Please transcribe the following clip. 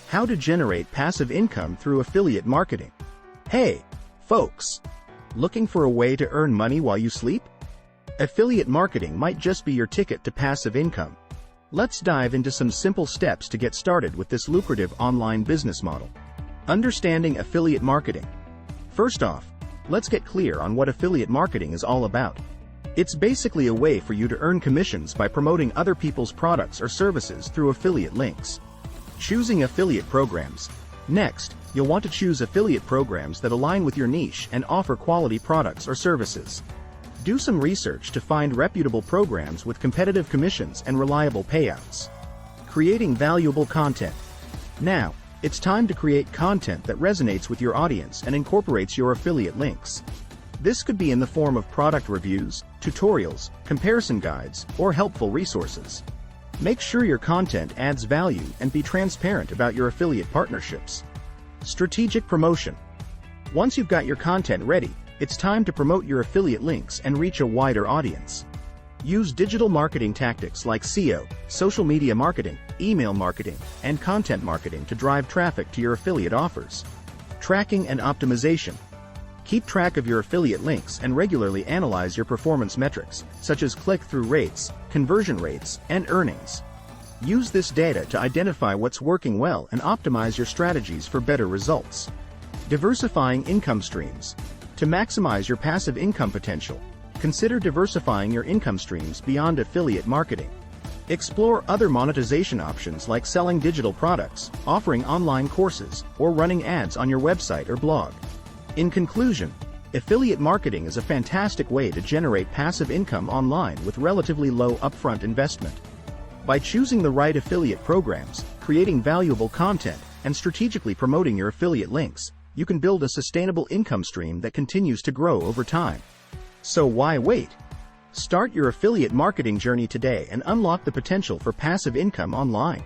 How to generate passive income through affiliate marketing. Hey, folks! Looking for a way to earn money while you sleep? Affiliate marketing might just be your ticket to passive income. Let's dive into some simple steps to get started with this lucrative online business model. Understanding affiliate marketing. First off, let's get clear on what affiliate marketing is all about. It's basically a way for you to earn commissions by promoting other people's products or services through affiliate links. Choosing affiliate programs. Next, you'll want to choose affiliate programs that align with your niche and offer quality products or services. Do some research to find reputable programs with competitive commissions and reliable payouts. Creating valuable content. Now, it's time to create content that resonates with your audience and incorporates your affiliate links. This could be in the form of product reviews, tutorials, comparison guides, or helpful resources. Make sure your content adds value and be transparent about your affiliate partnerships. Strategic promotion. Once you've got your content ready, it's time to promote your affiliate links and reach a wider audience. Use digital marketing tactics like SEO, social media marketing, email marketing, and content marketing to drive traffic to your affiliate offers. Tracking and optimization. Keep track of your affiliate links and regularly analyze your performance metrics, such as click-through rates, conversion rates, and earnings. Use this data to identify what's working well and optimize your strategies for better results. Diversifying income streams. To maximize your passive income potential, consider diversifying your income streams beyond affiliate marketing. Explore other monetization options like selling digital products, offering online courses, or running ads on your website or blog. In conclusion, affiliate marketing is a fantastic way to generate passive income online with relatively low upfront investment. By choosing the right affiliate programs, creating valuable content, and strategically promoting your affiliate links, you can build a sustainable income stream that continues to grow over time. So why wait? Start your affiliate marketing journey today and unlock the potential for passive income online.